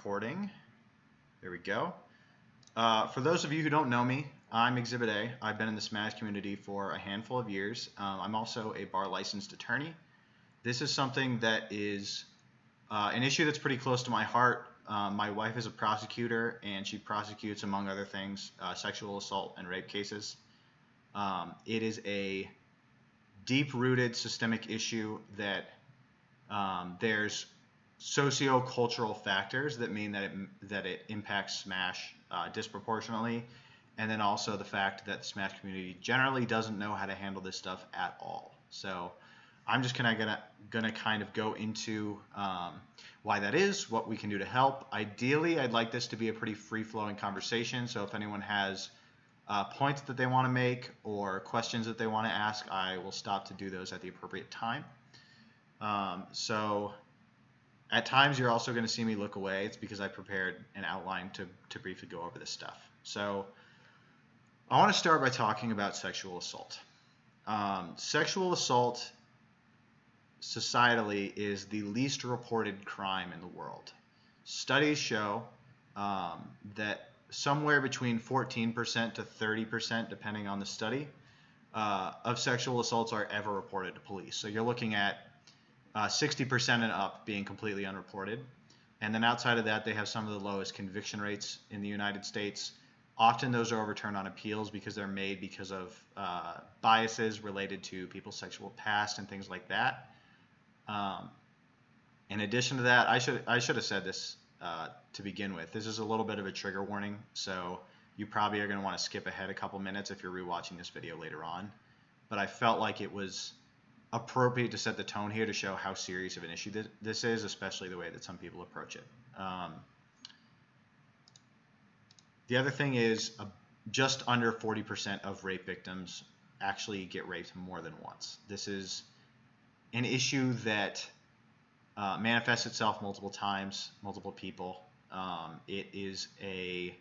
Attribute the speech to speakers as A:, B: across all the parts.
A: recording. There we go. For those of you who don't know me, I'm Exhibit A. I've been in the Smash community for a handful of years. I'm also a bar licensed attorney. This is something that is an issue that's pretty close to my heart. My wife is a prosecutor, and she prosecutes, among other things, sexual assault and rape cases. It is a deep-rooted systemic issue that there's socio-cultural factors that mean that it impacts Smash disproportionately, and then also the fact that the Smash community generally doesn't know how to handle this stuff at all. So I'm just gonna kind of go into why that is, what we can do to help. Ideally, I'd like this to be a pretty free-flowing conversation, so if anyone has points that they want to make or questions that they want to ask, I will stop to do those at the appropriate time. So at times you're also going to see me look away. It's because I prepared an outline to briefly go over this stuff. So I want to start by talking about sexual assault. Sexual assault societally is the least reported crime in the world. Studies show that somewhere between 14% to 30%, depending on the study, of sexual assaults are ever reported to police. So you're looking at 60% and up being completely unreported. And then outside of that, they have some of the lowest conviction rates in the United States. Often those are overturned on appeals because they're made because of biases related to people's sexual past and things like that. In addition to that, I should have said this to begin with. This is a little bit of a trigger warning, so you probably are going to want to skip ahead a couple minutes if you're rewatching this video later on. But I felt like it was appropriate to set the tone here to show how serious of an issue this is, especially the way that some people approach it. The other thing is just under 40% of rape victims actually get raped more than once. This is an issue that manifests itself multiple times, multiple people. It is a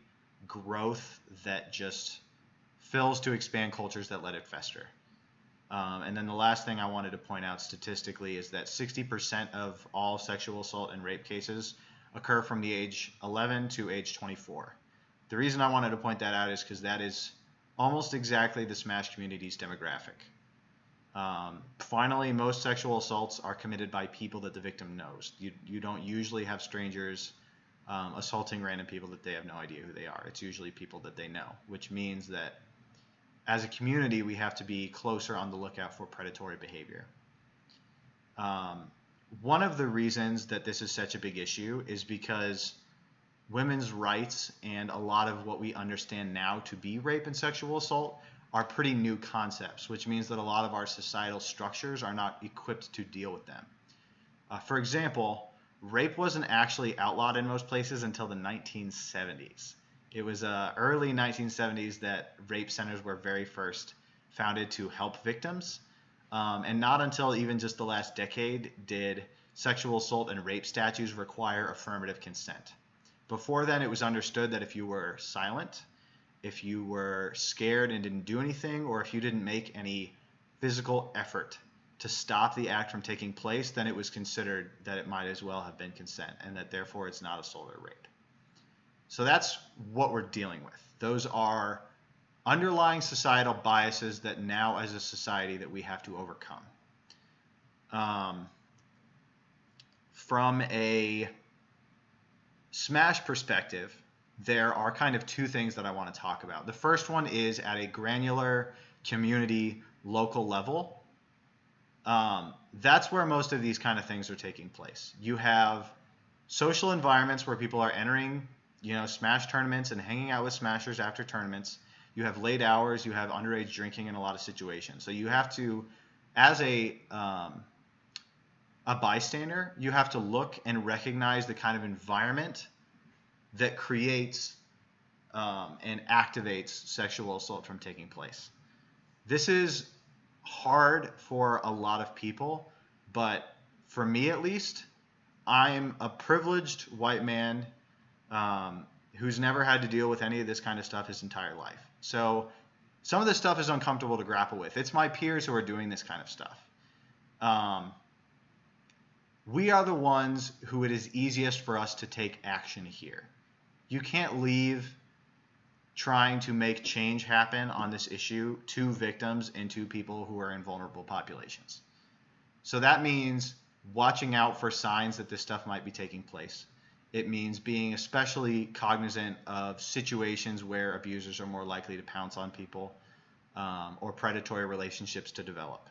A: growth that just fills to expand cultures that let it fester. And then the last thing I wanted to point out statistically is that 60% of all sexual assault and rape cases occur from the age 11 to age 24. The reason I wanted to point that out is because that is almost exactly the Smash community's demographic. Finally, most sexual assaults are committed by people that the victim knows. You don't usually have strangers assaulting random people that they have no idea who they are. It's usually people that they know, which means that as a community, we have to be closer on the lookout for predatory behavior. One of the reasons that this is such a big issue is because women's rights and a lot of what we understand now to be rape and sexual assault are pretty new concepts, which means that a lot of our societal structures are not equipped to deal with them. For example, rape wasn't actually outlawed in most places until the 1970s. It was early 1970s that rape centers were very first founded to help victims. And not until even just the last decade did sexual assault and rape statutes require affirmative consent. Before then, it was understood that if you were silent, if you were scared and didn't do anything, or if you didn't make any physical effort to stop the act from taking place, then it was considered that it might as well have been consent, and that therefore it's not assault or rape. So that's what we're dealing with. Those are underlying societal biases that now as a society that we have to overcome. From a Smash perspective, there are kind of two things that I want to talk about. The first one is at a granular community local level. That's where most of these kind of things are taking place. You have social environments where people are entering Smash tournaments and hanging out with Smashers after tournaments. You have late hours, you have underage drinking in a lot of situations. So you have to, as a bystander, you have to look and recognize the kind of environment that creates and activates sexual assault from taking place. This is hard for a lot of people, but for me at least, I'm a privileged white man who's never had to deal with any of this kind of stuff his entire life. So some of this stuff is uncomfortable to grapple with. It's my peers who are doing this kind of stuff. we are the ones who it is easiest for us to take action here. You can't leave trying to make change happen on this issue to victims and to people who are in vulnerable populations. So that means watching out for signs that this stuff might be taking place. It means being especially cognizant of situations where abusers are more likely to pounce on people, or predatory relationships to develop.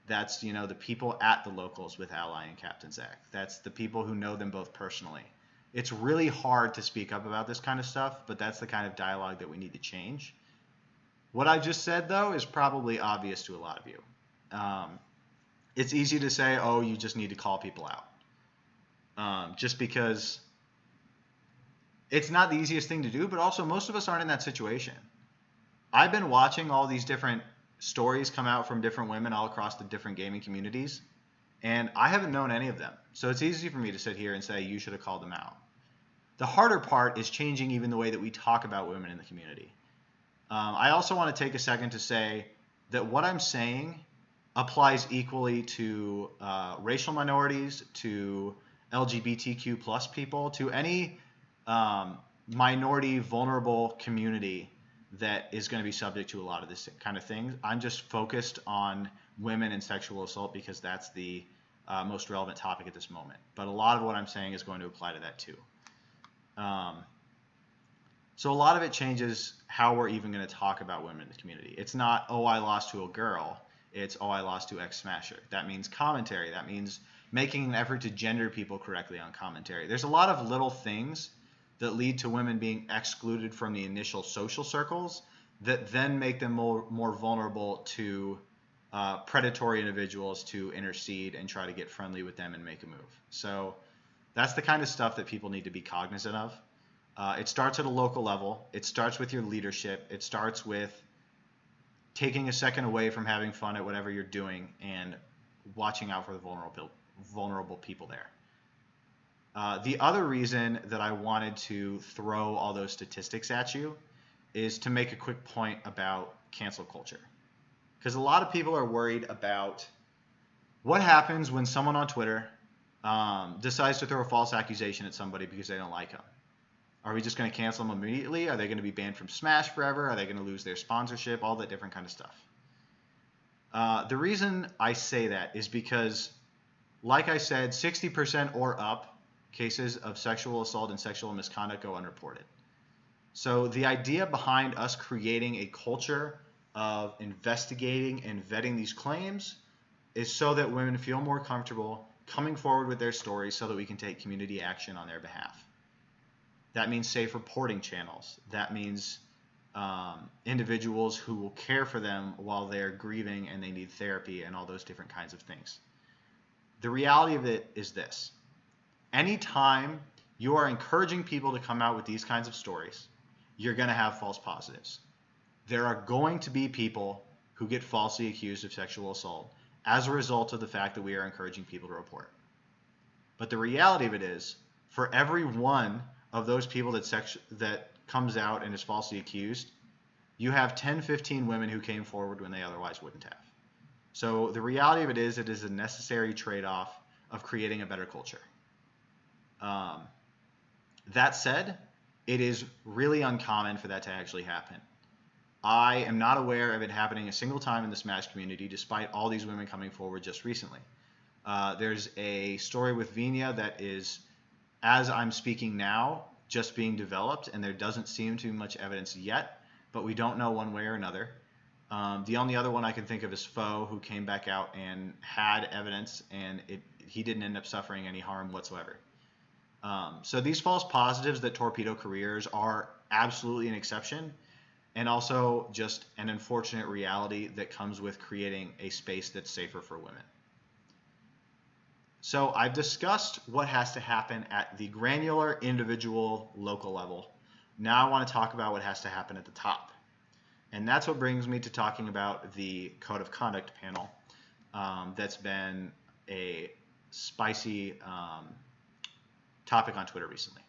A: That's, the people at the locals with Ally and Captain Zach. That's the people who know them both personally. It's really hard to speak up about this kind of stuff, but that's the kind of dialogue that we need to change. What I just said, though, is probably obvious to a lot of you. It's easy to say, oh, you just need to call people out. Just because it's not the easiest thing to do, but also most of us aren't in that situation. I've been watching all these different stories come out from different women all across the different gaming communities, and I haven't known any of them. So it's easy for me to sit here and say, you should have called them out. The harder part is changing even the way that we talk about women in the community. I also want to take a second to say that what I'm saying applies equally to racial minorities, to LGBTQ plus people, to any minority vulnerable community that is going to be subject to a lot of this kind of thing. I'm just focused on women and sexual assault because that's the most relevant topic at this moment. But a lot of what I'm saying is going to apply to that too. So a lot of it changes how we're even going to talk about women in the community. It's not, oh, I lost to a girl. It's, oh, I lost to X Smasher. That means commentary. That means making an effort to gender people correctly on commentary. There's a lot of little things that lead to women being excluded from the initial social circles that then make them more vulnerable to predatory individuals to intercede and try to get friendly with them and make a move. So that's the kind of stuff that people need to be cognizant of. It starts at a local level. It starts with your leadership. It starts with taking a second away from having fun at whatever you're doing and watching out for the vulnerable people there. The other reason that I wanted to throw all those statistics at you is to make a quick point about cancel culture. Because a lot of people are worried about what happens when someone on Twitter decides to throw a false accusation at somebody because they don't like them. Are we just going to cancel them immediately? Are they going to be banned from Smash forever? Are they going to lose their sponsorship? All that different kind of stuff. The reason I say that is because, like I said, 60% or up cases of sexual assault and sexual misconduct go unreported. So the idea behind us creating a culture of investigating and vetting these claims is so that women feel more comfortable coming forward with their stories so that we can take community action on their behalf. That means safe reporting channels. That means individuals who will care for them while they're grieving and they need therapy and all those different kinds of things. The reality of it is this. Anytime you are encouraging people to come out with these kinds of stories, you're going to have false positives. There are going to be people who get falsely accused of sexual assault as a result of the fact that we are encouraging people to report. But the reality of it is, for every one of those people that comes out and is falsely accused, you have 10, 15 women who came forward when they otherwise wouldn't have. So the reality of it is a necessary trade-off of creating a better culture. That said, it is really uncommon for that to actually happen. I am not aware of it happening a single time in the Smash community, despite all these women coming forward just recently. There's a story with Venia that is, as I'm speaking now, just being developed, and there doesn't seem to be much evidence yet, but we don't know one way or another. The only other one I can think of is Foe, who came back out and had evidence, and he didn't end up suffering any harm whatsoever. So these false positives that torpedo careers are absolutely an exception, and also just an unfortunate reality that comes with creating a space that's safer for women. So I've discussed what has to happen at the granular, individual, local level. Now I want to talk about what has to happen at the top. And that's what brings me to talking about the Code of Conduct panel that's been a spicy topic on Twitter recently.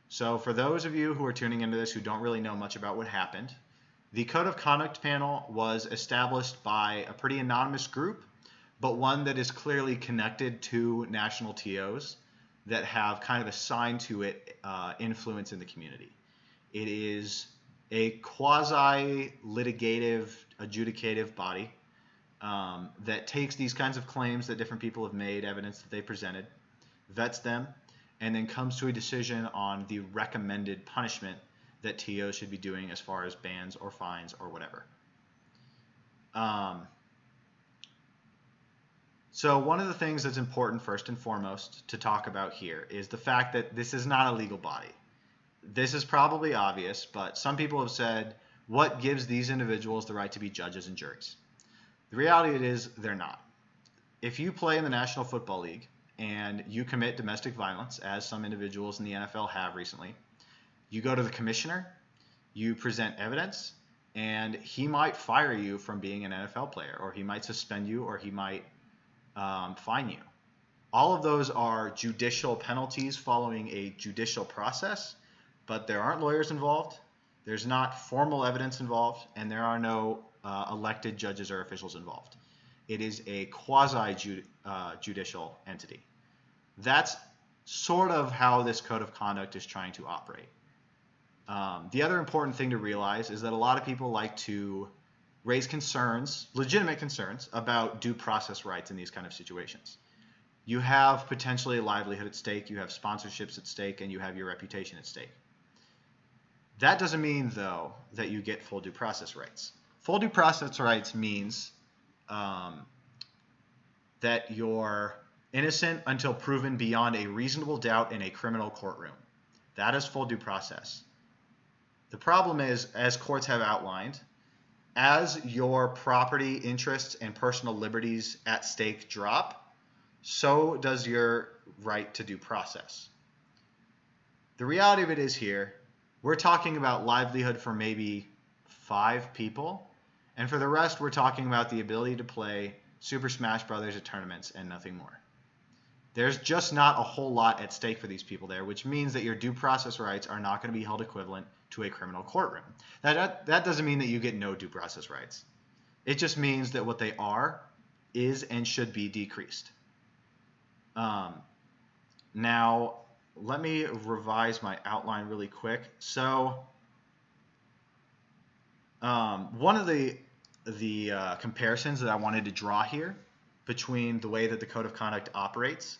A: So for those of you who are tuning into this who don't really know much about what happened, the Code of Conduct panel was established by a pretty anonymous group but one that is clearly connected to national TOs that have kind of assigned to it influence in the community. It is a quasi-litigative, adjudicative body that takes these kinds of claims that different people have made, evidence that they presented, vets them, and then comes to a decision on the recommended punishment that TOs should be doing as far as bans or fines or whatever. So one of the things that's important first and foremost to talk about here is the fact that this is not a legal body. This is probably obvious, but some people have said, what gives these individuals the right to be judges and juries? The reality is they're not. If you play in the National Football League and you commit domestic violence, as some individuals in the NFL have recently, you go to the commissioner, you present evidence, and he might fire you from being an NFL player, or he might suspend you, or he might fine you. All of those are judicial penalties following a judicial process, but there aren't lawyers involved, there's not formal evidence involved, and there are no elected judges or officials involved. It is a quasi-judicial entity. That's sort of how this code of conduct is trying to operate. The other important thing to realize is that a lot of people like to raise concerns, legitimate concerns, about due process rights in these kind of situations. You have potentially a livelihood at stake, you have sponsorships at stake, and you have your reputation at stake. That doesn't mean, though, that you get full due process rights. Full due process rights means that you're innocent until proven beyond a reasonable doubt in a criminal courtroom. That is full due process. The problem is, as courts have outlined, as your property interests and personal liberties at stake drop, so does your right to due process. The reality of it is here, we're talking about livelihood for maybe 5 people, and for the rest, we're talking about the ability to play Super Smash Brothers at tournaments and nothing more. There's just not a whole lot at stake for these people there, which means that your due process rights are not going to be held equivalent to a criminal courtroom. That doesn't mean that you get no due process rights. It just means that what they are is and should be decreased. Now, let me revise my outline really quick. So, one of the comparisons that I wanted to draw here between the way that the Code of Conduct operates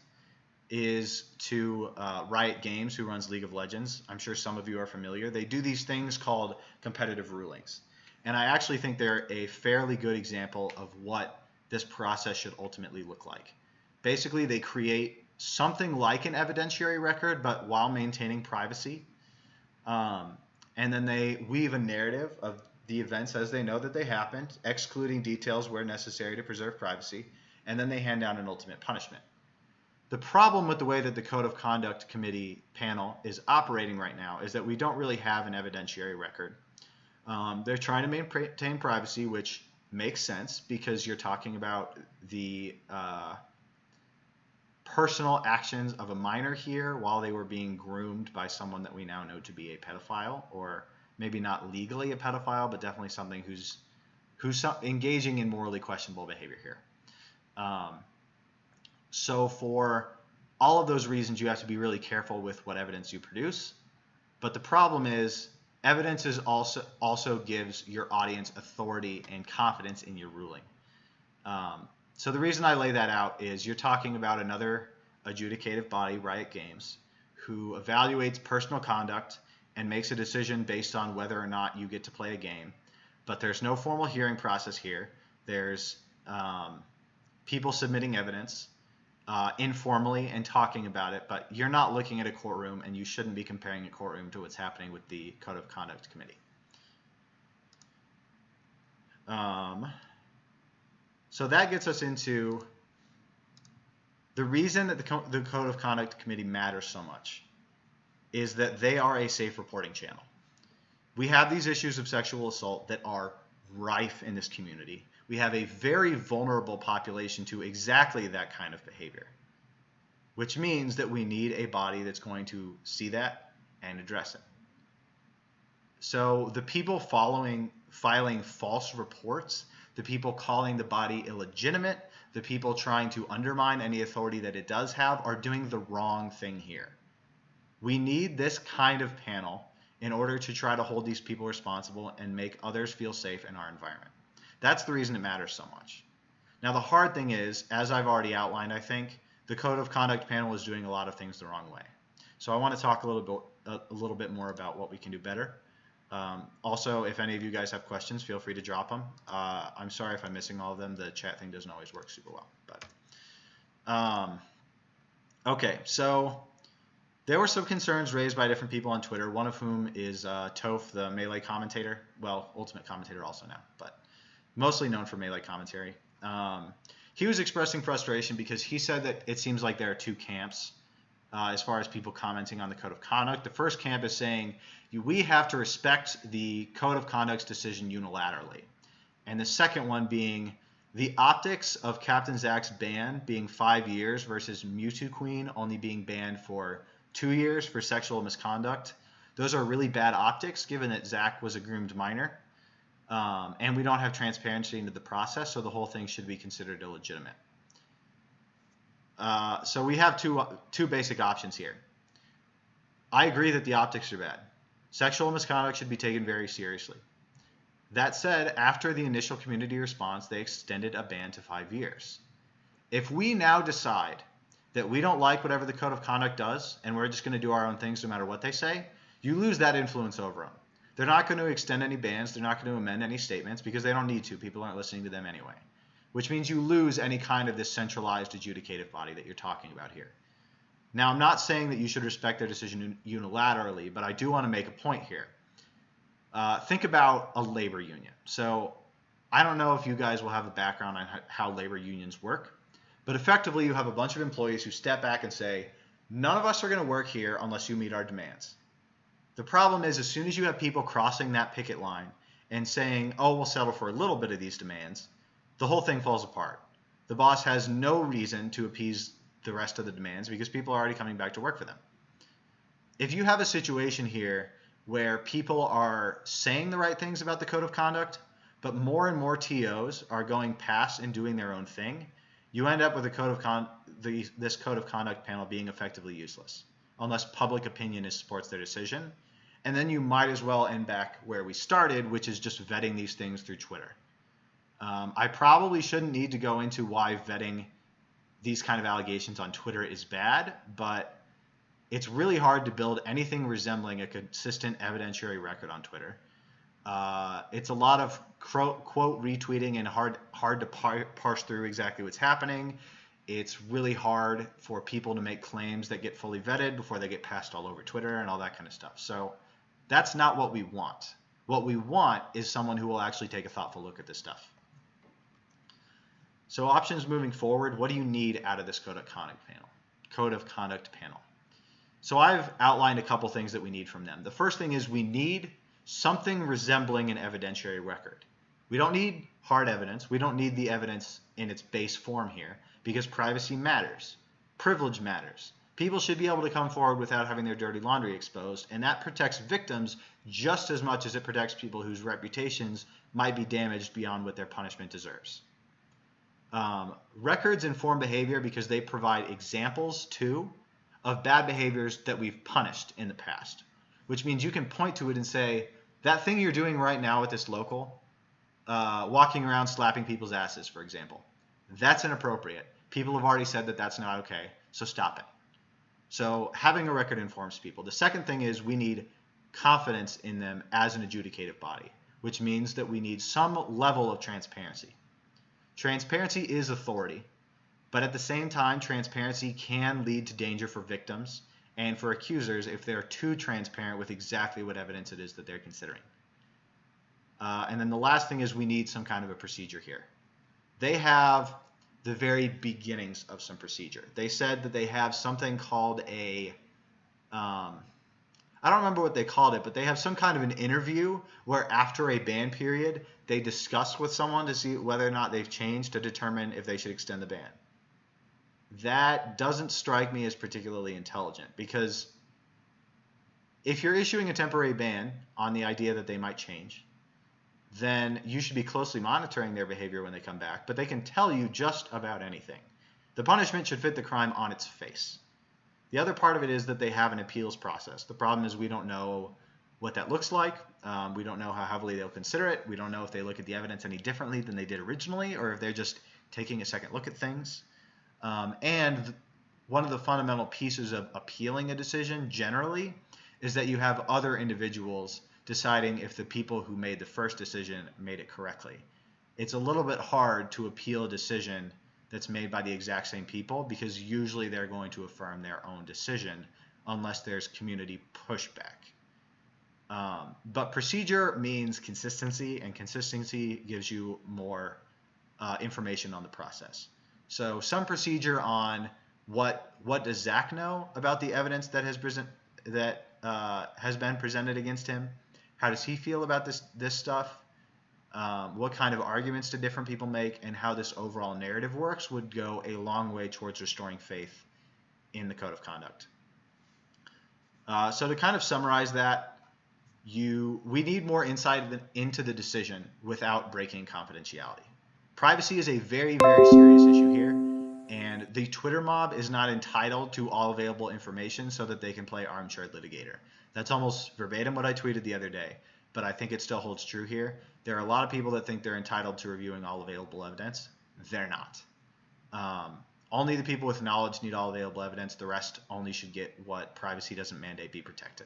A: is to Riot Games, who runs League of Legends. I'm sure some of you are familiar. They do these things called competitive rulings. And I actually think they're a fairly good example of what this process should ultimately look like. Basically, they create something like an evidentiary record, but while maintaining privacy. And then they weave a narrative of the events as they know that they happened, excluding details where necessary to preserve privacy, and then they hand down an ultimate punishment. The problem with the way that the Code of Conduct Committee panel is operating right now is that we don't really have an evidentiary record. They're trying to maintain privacy, which makes sense because you're talking about the personal actions of a minor here while they were being groomed by someone that we now know to be a pedophile, or maybe not legally a pedophile, but definitely something who's engaging in morally questionable behavior here. So for all of those reasons, you have to be really careful with what evidence you produce. But the problem is, evidence is also gives your audience authority and confidence in your ruling. So the reason I lay that out is you're talking about another adjudicative body, Riot Games, who evaluates personal conduct and makes a decision based on whether or not you get to play a game. But there's no formal hearing process here. There's people submitting evidence informally and talking about it, but you're not looking at a courtroom, and you shouldn't be comparing a courtroom to what's happening with the Code of Conduct Committee. So that gets us into the reason that the Code of Conduct Committee matters so much is that they are a safe reporting channel. We have these issues of sexual assault that are rife in this community. We have a very vulnerable population to exactly that kind of behavior, which means that we need a body that's going to see that and address it. So the people filing false reports, the people calling the body illegitimate, the people trying to undermine any authority that it does have, are doing the wrong thing here. We need this kind of panel in order to try to hold these people responsible and make others feel safe in our environment. That's the reason it matters so much. Now, the hard thing is, as I've already outlined, I think, the Code of Conduct panel is doing a lot of things the wrong way. So I want to talk a little bit more about what we can do better. Also, if any of you guys have questions, feel free to drop them. I'm sorry if I'm missing all of them. The chat thing doesn't always work super well. But okay, so there were some concerns raised by different people on Twitter, one of whom is Toph, the Melee commentator. Well, Ultimate commentator also now, but mostly known for Melee commentary. He was expressing frustration because he said that it seems like there are two camps as far as people commenting on the Code of Conduct. The first camp is saying we have to respect the Code of Conduct's decision unilaterally. And the second one being the optics of Captain Zach's ban being 5 years versus Mewtwo Queen only being banned for 2 years for sexual misconduct. Those are really bad optics given that Zach was a groomed minor. And we don't have transparency into the process, so the whole thing should be considered illegitimate. So we have two basic options here. I agree that the optics are bad. Sexual misconduct should be taken very seriously. That said, after the initial community response, they extended a ban to 5 years. If we now decide that we don't like whatever the Code of Conduct does, and we're just going to do our own things no matter what they say, you lose that influence over them. They're not going to extend any bans. They're not going to amend any statements because they don't need to. People aren't listening to them anyway, which means you lose any kind of this centralized adjudicative body that you're talking about here. Now, I'm not saying that you should respect their decision unilaterally, but I do want to make a point here. Think about a labor union. So I don't know if you guys will have a background on how labor unions work, but effectively you have a bunch of employees who step back and say, none of us are going to work here unless you meet our demands. The problem is as soon as you have people crossing that picket line and saying, oh, we'll settle for a little bit of these demands, the whole thing falls apart. The boss has no reason to appease the rest of the demands because people are already coming back to work for them. If you have a situation here where people are saying the right things about the Code of Conduct, but more and more TOs are going past and doing their own thing, you end up with this Code of Conduct panel being effectively useless, unless public opinion supports their decision. And then you might as well end back where we started, which is just vetting these things through Twitter. I probably shouldn't need to go into why vetting these kind of allegations on Twitter is bad, but it's really hard to build anything resembling a consistent evidentiary record on Twitter. It's a lot of quote retweeting and hard to parse through exactly what's happening. It's really hard for people to make claims that get fully vetted before they get passed all over Twitter and all that kind of stuff. So that's not what we want. What we want is someone who will actually take a thoughtful look at this stuff. So options moving forward, what do you need out of this Code of Conduct panel? So I've outlined a couple things that we need from them. The first thing is we need something resembling an evidentiary record. We don't need hard evidence. We don't need the evidence in its base form here because privacy matters. Privilege matters. People should be able to come forward without having their dirty laundry exposed, and that protects victims just as much as it protects people whose reputations might be damaged beyond what their punishment deserves. Records inform behavior because they provide examples, too, of bad behaviors that we've punished in the past, which means you can point to it and say, that thing you're doing right now at this local, walking around slapping people's asses, for example, that's inappropriate. People have already said that that's not okay, so stop it. So having a record informs people. The second thing is we need confidence in them as an adjudicative body, which means that we need some level of transparency. Transparency is authority, but at the same time, transparency can lead to danger for victims and for accusers if they're too transparent with exactly what evidence it is that they're considering. And then the last thing is we need some kind of a procedure here. They have the very beginnings of some procedure. They said that they have something called a, I don't remember what they called it, but they have some kind of an interview where after a ban period, they discuss with someone to see whether or not they've changed to determine if they should extend the ban. That doesn't strike me as particularly intelligent because if you're issuing a temporary ban on the idea that they might change, then you should be closely monitoring their behavior when they come back, but they can tell you just about anything. The punishment should fit the crime on its face. The other part of it is that they have an appeals process. The problem is we don't know what that looks like. We don't know how heavily they'll consider it. We don't know if they look at the evidence any differently than they did originally, or if they're just taking a second look at things. And one of the fundamental pieces of appealing a decision generally is that you have other individuals deciding if the people who made the first decision made it correctly. It's a little bit hard to appeal a decision that's made by the exact same people, because usually they're going to affirm their own decision unless there's community pushback. But procedure means consistency, and consistency gives you more information on the process. So some procedure on what does Zach know about the evidence that has been presented against him? How does he feel about this stuff? What kind of arguments do different people make, and how this overall narrative works would go a long way towards restoring faith in the Code of Conduct. So to kind of summarize that, we need more insight into the decision without breaking confidentiality. Privacy is a very, very serious issue here, and the Twitter mob is not entitled to all available information so that they can play armchair litigator. That's almost verbatim what I tweeted the other day, but I think it still holds true here. There are a lot of people that think they're entitled to reviewing all available evidence. They're not. Only the people with knowledge need all available evidence. The rest only should get what privacy doesn't mandate be protected.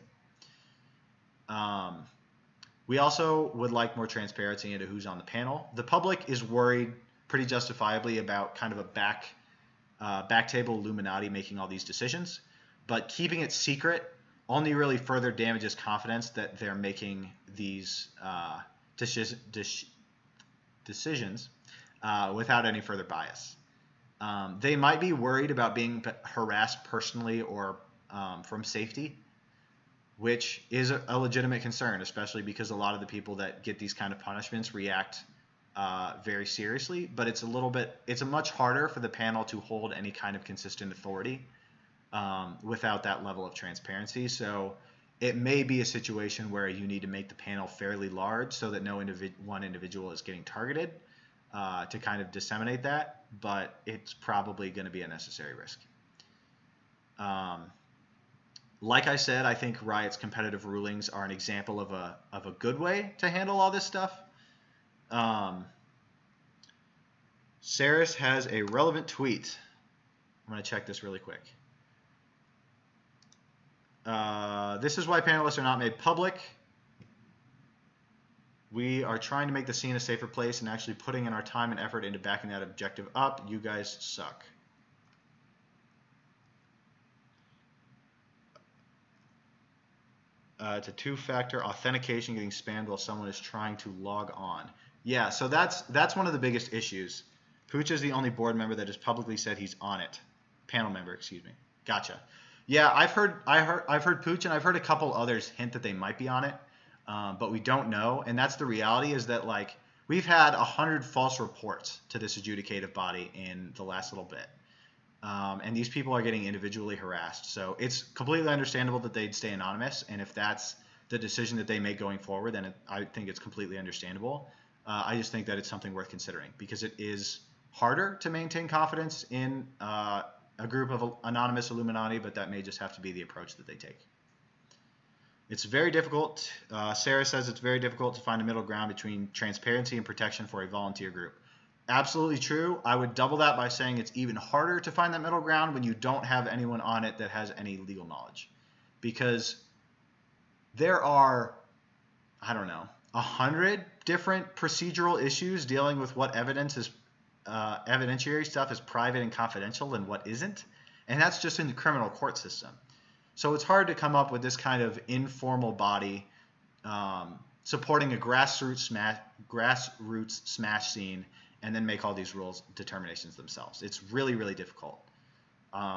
A: We also would like more transparency into who's on the panel. The public is worried pretty justifiably about kind of a backtable Illuminati making all these decisions, but keeping it secret only really further damages confidence that they're making these decisions without any further bias. They might be worried about being harassed personally or from safety, which is a legitimate concern, especially because a lot of the people that get these kind of punishments react very seriously. But it's much harder for the panel to hold any kind of consistent authority without that level of transparency. So it may be a situation where you need to make the panel fairly large so that no one individual is getting targeted to kind of disseminate that, but it's probably going to be a necessary risk. Like I said, I think Riot's competitive rulings are an example of a good way to handle all this stuff. Saris has a relevant tweet. I'm going to check this really quick. This is why panelists are not made public. We are trying to make the scene a safer place and actually putting in our time and effort into backing that objective up. You guys suck. It's a two-factor authentication getting spammed while someone is trying to log on. Yeah, so that's one of the biggest issues. Pooch is the only board member that has publicly said he's on it. Panel member, excuse me. Gotcha. Yeah, I've heard Pooch, and I've heard a couple others hint that they might be on it, but we don't know. And that's the reality, is that like we've had 100 false reports to this adjudicative body in the last little bit. And these people are getting individually harassed. So it's completely understandable that they'd stay anonymous. And if that's the decision that they make going forward, then I think it's completely understandable. I just think that it's something worth considering, because it is harder to maintain confidence in a group of anonymous Illuminati, but that may just have to be the approach that they take. It's very difficult. Sarah says it's very difficult to find a middle ground between transparency and protection for a volunteer group. Absolutely true. I would double that by saying it's even harder to find that middle ground when you don't have anyone on it that has any legal knowledge. Because there are, 100 different procedural issues dealing with what evidence is evidentiary stuff is private and confidential and what isn't. And that's just in the criminal court system. So it's hard to come up with this kind of informal body supporting a grassroots smash scene and then make all these rules determinations themselves. It's really, really difficult,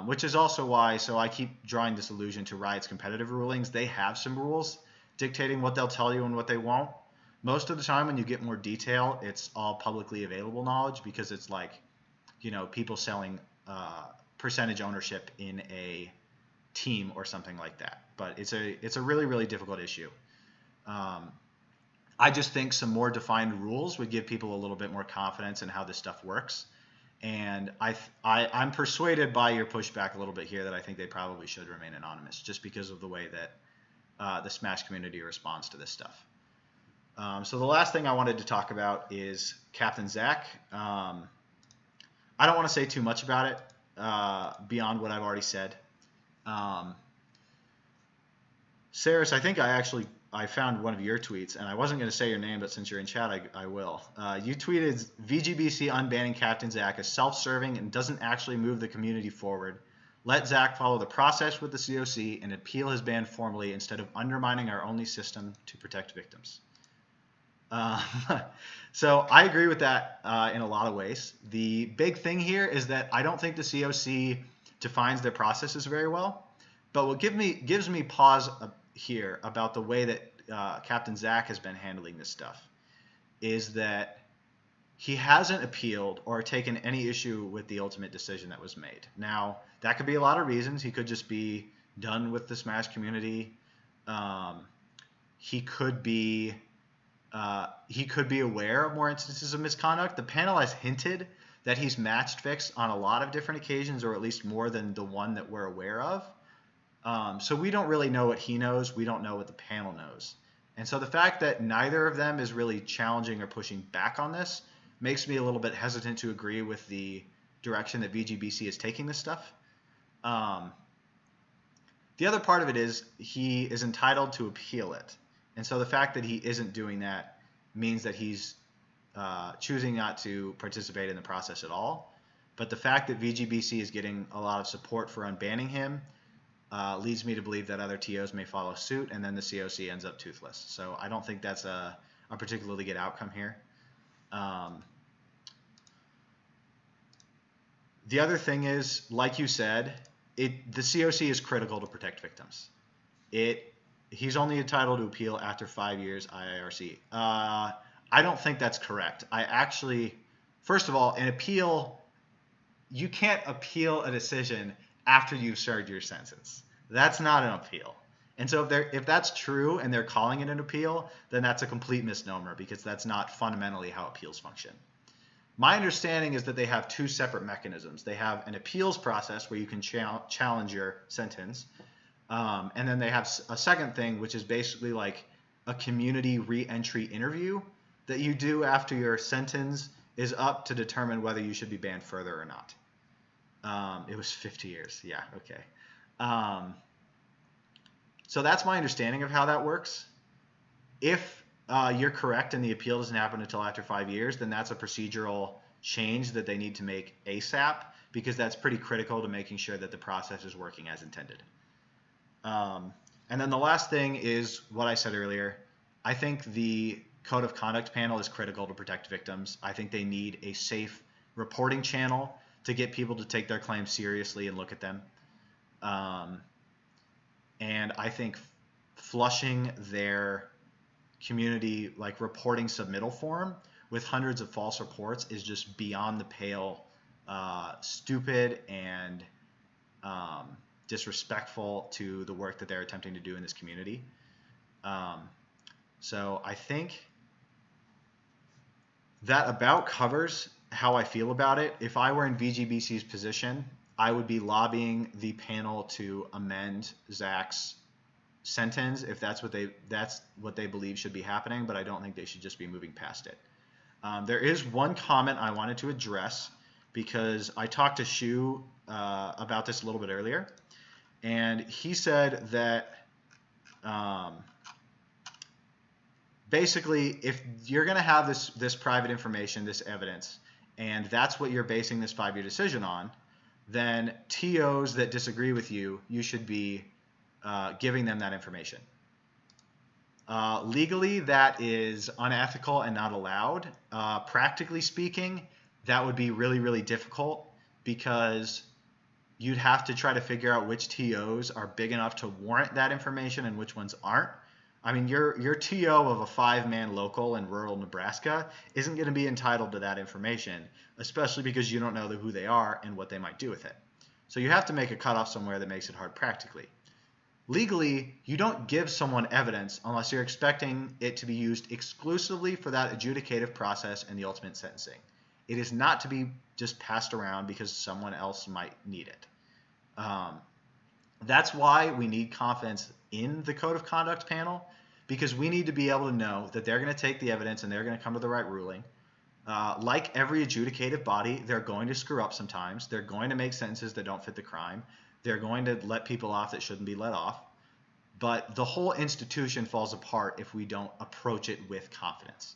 A: which is also why, so I keep drawing this allusion to Riot's competitive rulings. They have some rules dictating what they'll tell you and what they won't. Most of the time when you get more detail, it's all publicly available knowledge, because it's like, people selling percentage ownership in a team or something like that. But it's a really, really difficult issue. I just think some more defined rules would give people a little bit more confidence in how this stuff works. And I'm persuaded by your pushback a little bit here that I think they probably should remain anonymous just because of the way that the Smash community responds to this stuff. So the last thing I wanted to talk about is Captain Zach. I don't want to say too much about it beyond what I've already said. Saris, I think I found one of your tweets, and I wasn't going to say your name, but since you're in chat, I will. You tweeted, VGBC unbanning Captain Zach is self-serving and doesn't actually move the community forward. Let Zach follow the process with the COC and appeal his ban formally instead of undermining our only system to protect victims. So I agree with that in a lot of ways. The big thing here is that I don't think the COC defines their processes very well. But what gives me pause here about the way that Captain Zach has been handling this stuff is that he hasn't appealed or taken any issue with the ultimate decision that was made. Now, that could be a lot of reasons. He could just be done with the Smash community. He could be aware of more instances of misconduct. The panel has hinted that he's matched fixed on a lot of different occasions, or at least more than the one that we're aware of. So we don't really know what he knows. We don't know what the panel knows. And so the fact that neither of them is really challenging or pushing back on this makes me a little bit hesitant to agree with the direction that VGBC is taking this stuff. The other part of it is he is entitled to appeal it. And so the fact that he isn't doing that means that he's choosing not to participate in the process at all. But the fact that VGBC is getting a lot of support for unbanning him leads me to believe that other TOs may follow suit, and then the COC ends up toothless. So I don't think that's a particularly good outcome here. The other thing is, like you said, the COC is critical to protect victims. He's only entitled to appeal after 5 years IIRC. I don't think that's correct. First of all, an appeal, you can't appeal a decision after you've served your sentence. That's not an appeal. And so if that's true and they're calling it an appeal, then that's a complete misnomer because that's not fundamentally how appeals function. My understanding is that they have two separate mechanisms. They have an appeals process where you can challenge your sentence. And then they have a second thing, which is basically like a community re-entry interview that you do after your sentence is up to determine whether you should be banned further or not. It was 50 years. Yeah, okay. So that's my understanding of how that works. If you're correct and the appeal doesn't happen until after 5 years, then that's a procedural change that they need to make ASAP because that's pretty critical to making sure that the process is working as intended. And then the last thing is what I said earlier. I think the Code of Conduct panel is critical to protect victims. I think they need a safe reporting channel to get people to take their claims seriously and look at them. And I think flushing their community like reporting submittal form with hundreds of false reports is just beyond the pale, stupid and disrespectful to the work that they're attempting to do in this community. So I think that about covers how I feel about it. If I were in VGBC's position, I would be lobbying the panel to amend Zach's sentence if that's what they believe should be happening, but I don't think they should just be moving past it. There is one comment I wanted to address because I talked to Shu about this a little bit earlier, and he said that basically if you're going to have this private information, this evidence, and that's what you're basing this 5-year decision on, then TOs that disagree with you, you should be giving them that information. Legally, that is unethical and not allowed. Practically speaking, that would be really, really difficult because you'd have to try to figure out which TOs are big enough to warrant that information and which ones aren't. I mean, your TO of a 5-man local in rural Nebraska isn't going to be entitled to that information, especially because you don't know who they are and what they might do with it. So you have to make a cutoff somewhere that makes it hard practically. Legally, you don't give someone evidence unless you're expecting it to be used exclusively for that adjudicative process and the ultimate sentencing. It is not to be just passed around because someone else might need it. That's why we need confidence in the Code of Conduct panel, because we need to be able to know that they're going to take the evidence and they're going to come to the right ruling. Like every adjudicative body, they're going to screw up sometimes. They're going to make sentences that don't fit the crime. They're going to let people off that shouldn't be let off. But the whole institution falls apart if we don't approach it with confidence.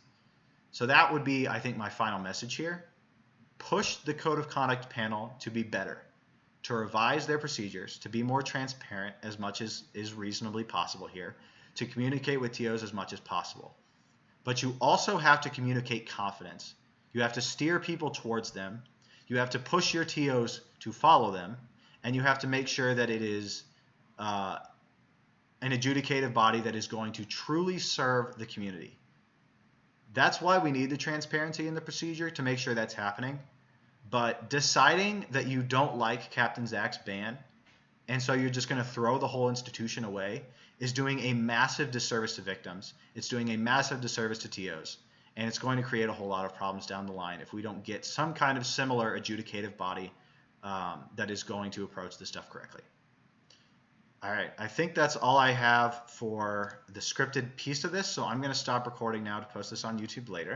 A: So that would be, I think, my final message here. Push the Code of Conduct panel to be better, to revise their procedures, to be more transparent as much as is reasonably possible here, to communicate with TOs as much as possible. But you also have to communicate confidence. You have to steer people towards them. You have to push your TOs to follow them. And you have to make sure that it is an adjudicative body that is going to truly serve the community. That's why we need the transparency in the procedure, to make sure that's happening. But deciding that you don't like Captain Zach's ban, and so you're just going to throw the whole institution away, is doing a massive disservice to victims. It's doing a massive disservice to TOs. And it's going to create a whole lot of problems down the line if we don't get some kind of similar adjudicative body that is going to approach this stuff correctly. All right, I think that's all I have for the scripted piece of this, so I'm going to stop recording now to post this on YouTube later.